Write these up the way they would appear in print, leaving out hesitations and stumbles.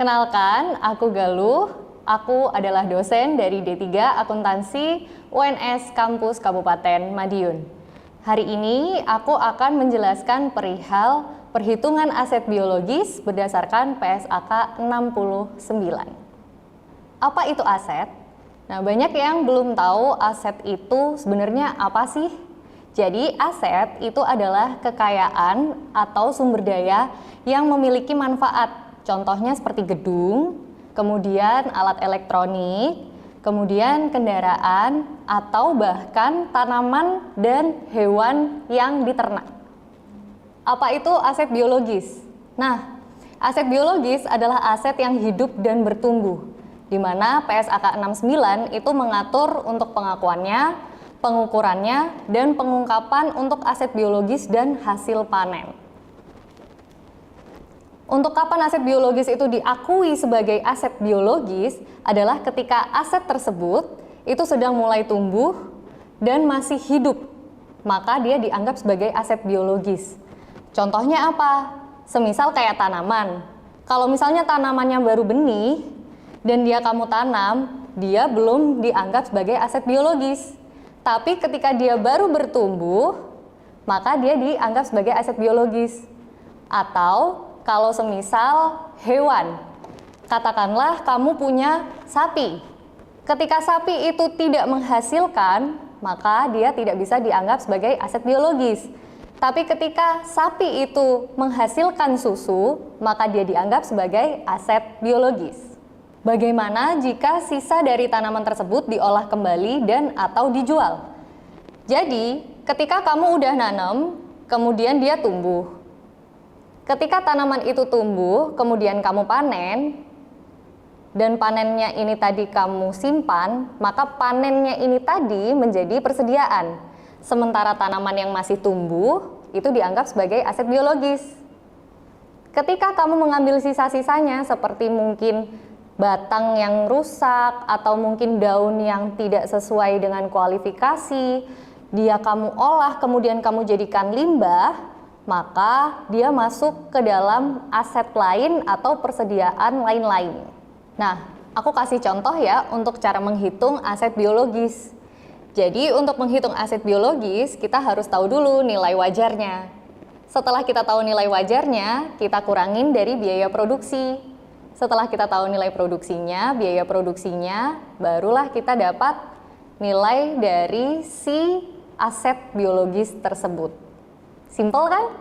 Kenalkan, aku Galuh. Aku adalah dosen dari D3 Akuntansi UNS Kampus Kabupaten Madiun. Hari ini aku akan menjelaskan perihal perhitungan aset biologis berdasarkan PSAK 69. Apa itu aset? Nah, banyak yang belum tahu aset itu sebenarnya apa sih? Jadi, aset itu adalah kekayaan atau sumber daya yang memiliki manfaat. Contohnya seperti gedung, kemudian alat elektronik, kemudian kendaraan, atau bahkan tanaman dan hewan yang diternak. Apa itu aset biologis? Nah, aset biologis adalah aset yang hidup dan bertumbuh, di mana PSAK 69 itu mengatur untuk pengakuannya, pengukurannya, dan pengungkapan untuk aset biologis dan hasil panen. Untuk kapan aset biologis itu diakui sebagai aset biologis adalah ketika aset tersebut itu sedang mulai tumbuh dan masih hidup, maka dia dianggap sebagai aset biologis. Contohnya apa? Semisal kayak tanaman. Kalau misalnya tanamannya baru benih dan dia kamu tanam, dia belum dianggap sebagai aset biologis. Tapi ketika dia baru bertumbuh, maka dia dianggap sebagai aset biologis. Atau kalau semisal hewan, katakanlah kamu punya sapi. Ketika sapi itu tidak menghasilkan, maka dia tidak bisa dianggap sebagai aset biologis. Tapi ketika sapi itu menghasilkan susu, maka dia dianggap sebagai aset biologis. Bagaimana jika sisa dari tanaman tersebut diolah kembali dan atau dijual? Jadi, ketika kamu udah nanam, kemudian dia tumbuh. Ketika tanaman itu tumbuh, kemudian kamu panen, dan panennya ini tadi kamu simpan, maka panennya ini tadi menjadi persediaan. Sementara tanaman yang masih tumbuh, itu dianggap sebagai aset biologis. Ketika kamu mengambil sisa-sisanya, seperti mungkin batang yang rusak, atau mungkin daun yang tidak sesuai dengan kualifikasi, dia kamu olah, kemudian kamu jadikan limbah, maka dia masuk ke dalam aset lain atau persediaan lain-lain. Nah, aku kasih contoh ya untuk cara menghitung aset biologis. Jadi untuk menghitung aset biologis, kita harus tahu dulu nilai wajarnya. Setelah kita tahu nilai wajarnya, kita kurangin dari biaya produksi. Setelah kita tahu nilai produksinya, biaya produksinya, barulah kita dapat nilai dari si aset biologis tersebut. Simpel kan?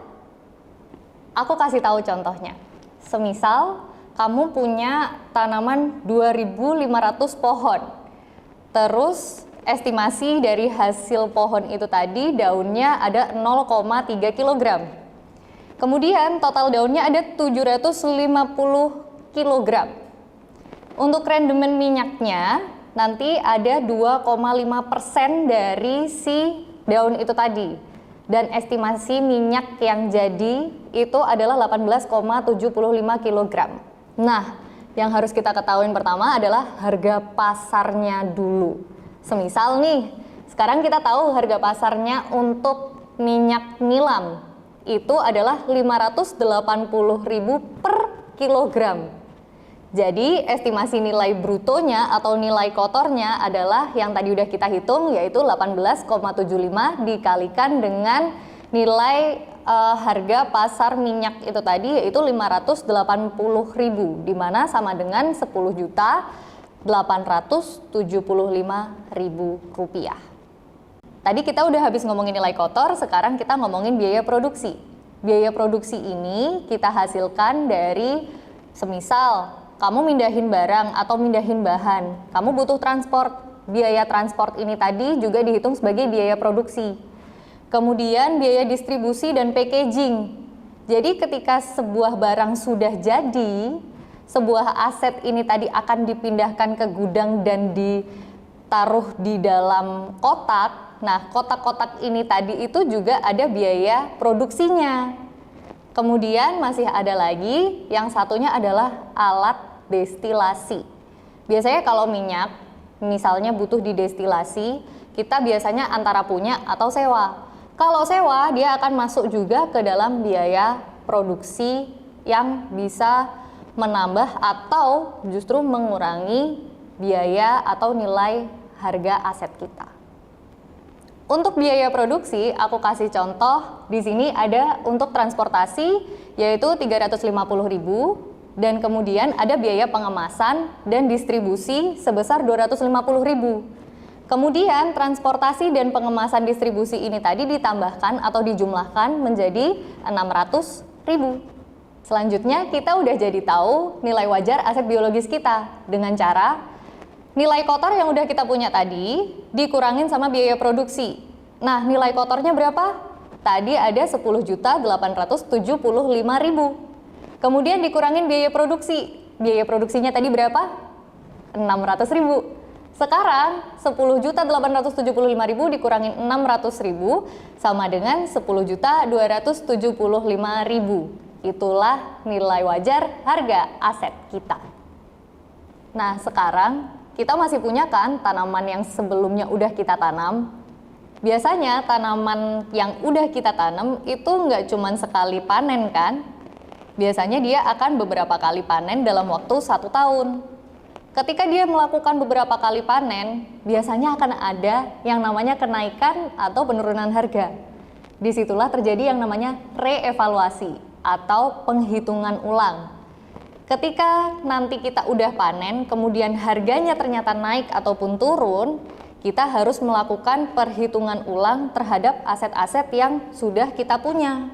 Aku kasih tahu contohnya. Semisal kamu punya tanaman 2.500 pohon. Terus estimasi dari hasil pohon itu tadi daunnya ada 0,3 kg. Kemudian total daunnya ada 750 kg. Untuk rendemen minyaknya nanti ada 2,5% dari si daun itu tadi. Dan estimasi minyak yang jadi itu adalah 18,75 kg. Nah, yang harus kita ketahui pertama adalah harga pasarnya dulu. Semisal nih, sekarang kita tahu harga pasarnya untuk minyak nilam itu adalah 580.000 per kilogram. Jadi estimasi nilai brutonya atau nilai kotornya adalah yang tadi udah kita hitung, yaitu 18,75 dikalikan dengan nilai harga pasar minyak itu tadi, yaitu 580.000, di mana sama dengan 10.875.000 rupiah. Tadi kita udah habis ngomongin nilai kotor, sekarang kita ngomongin biaya produksi. Biaya produksi ini kita hasilkan dari semisal kamu mindahin barang atau mindahin bahan, kamu butuh transport. Biaya transport ini tadi juga dihitung sebagai biaya produksi. Kemudian biaya distribusi dan packaging. Jadi ketika sebuah barang sudah jadi, sebuah aset ini tadi akan dipindahkan ke gudang dan ditaruh di dalam kotak. Nah, kotak-kotak ini tadi itu juga ada biaya produksinya. Kemudian masih ada lagi, yang satunya adalah alat destilasi. Biasanya kalau minyak, misalnya butuh didestilasi, kita biasanya antara punya atau sewa. Kalau sewa, dia akan masuk juga ke dalam biaya produksi yang bisa menambah atau justru mengurangi biaya atau nilai harga aset kita. Untuk biaya produksi, aku kasih contoh di sini ada untuk transportasi yaitu 350.000 dan kemudian ada biaya pengemasan dan distribusi sebesar 250.000. Kemudian transportasi dan pengemasan distribusi ini tadi ditambahkan atau dijumlahkan menjadi 600.000. Selanjutnya kita udah jadi tahu nilai wajar aset biologis kita dengan cara nilai kotor yang udah kita punya tadi dikurangin sama biaya produksi. Nah, nilai kotornya berapa? Tadi ada 10.875.000. Kemudian dikurangin biaya produksi. Biaya produksinya tadi berapa? 600.000. Sekarang 10.875.000 dikurangin 600.000 sama dengan 10.275.000. Itulah nilai wajar harga aset kita. Nah, sekarang kita masih punya kan tanaman yang sebelumnya udah kita tanam. Biasanya tanaman yang udah kita tanam itu nggak cuma sekali panen kan. Biasanya dia akan beberapa kali panen dalam waktu 1 tahun. Ketika dia melakukan beberapa kali panen, biasanya akan ada yang namanya kenaikan atau penurunan harga. Disitulah terjadi yang namanya reevaluasi atau penghitungan ulang. Ketika nanti kita udah panen, kemudian harganya ternyata naik ataupun turun, kita harus melakukan perhitungan ulang terhadap aset-aset yang sudah kita punya.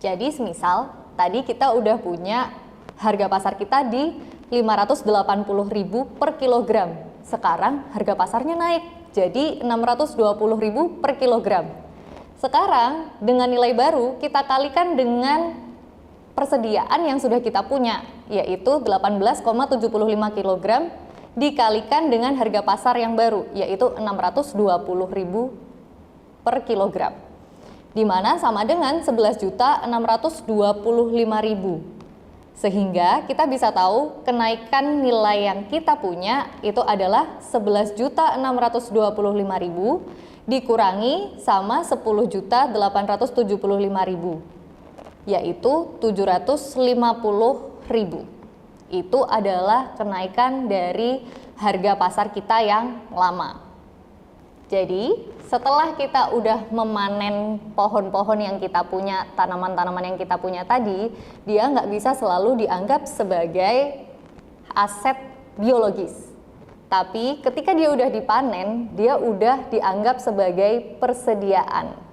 Jadi semisal, tadi kita udah punya harga pasar kita di 580.000 per kilogram. Sekarang harga pasarnya naik, jadi 620.000 per kilogram. Sekarang dengan nilai baru kita kalikan dengan persediaan yang sudah kita punya, yaitu 18,75 kg dikalikan dengan harga pasar yang baru, yaitu 620.000 per kilogram, di mana sama dengan 11.625.000. Sehingga kita bisa tahu kenaikan nilai yang kita punya itu adalah 11.625.000 dikurangi sama 10.875.000. Yaitu 750.000. Itu adalah kenaikan dari harga pasar kita yang lama. Jadi setelah kita udah memanen pohon-pohon yang kita punya, tanaman-tanaman yang kita punya tadi, dia nggak bisa selalu dianggap sebagai aset biologis. Tapi ketika dia udah dipanen, dia udah dianggap sebagai persediaan.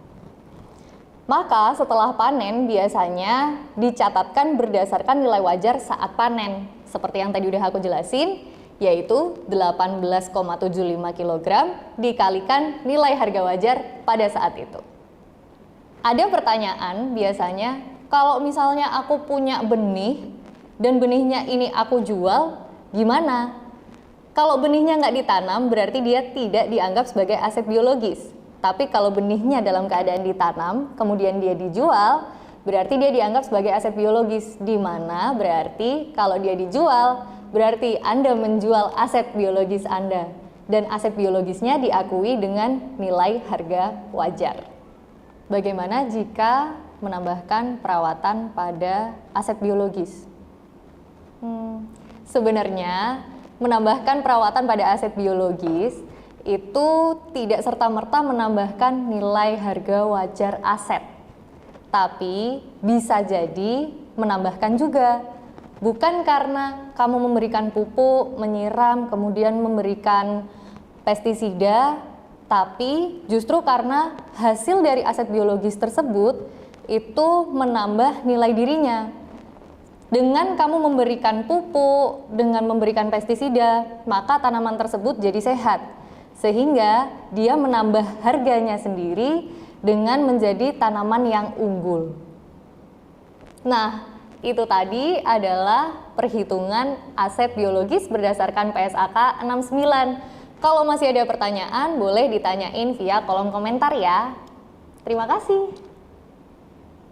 Maka setelah panen biasanya dicatatkan berdasarkan nilai wajar saat panen. Seperti yang tadi udah aku jelasin, yaitu 18,75 kg dikalikan nilai harga wajar pada saat itu. Ada pertanyaan biasanya, kalau misalnya aku punya benih dan benihnya ini aku jual, gimana? Kalau benihnya nggak ditanam berarti dia tidak dianggap sebagai aset biologis. Tapi kalau benihnya dalam keadaan ditanam, kemudian dia dijual, berarti dia dianggap sebagai aset biologis. Di mana berarti kalau dia dijual, berarti Anda menjual aset biologis Anda. Dan aset biologisnya diakui dengan nilai harga wajar. Bagaimana jika menambahkan perawatan pada aset biologis? Sebenarnya menambahkan perawatan pada aset biologis itu tidak serta-merta menambahkan nilai harga wajar aset, tapi bisa jadi menambahkan juga. Bukan karena kamu memberikan pupuk, menyiram, kemudian memberikan pestisida, tapi justru karena hasil dari aset biologis tersebut itu menambah nilai dirinya. Dengan kamu memberikan pupuk, dengan memberikan pestisida, maka tanaman tersebut jadi sehat. Sehingga dia menambah harganya sendiri dengan menjadi tanaman yang unggul. Nah, itu tadi adalah perhitungan aset biologis berdasarkan PSAK 69. Kalau masih ada pertanyaan, boleh ditanyain via kolom komentar ya. Terima kasih.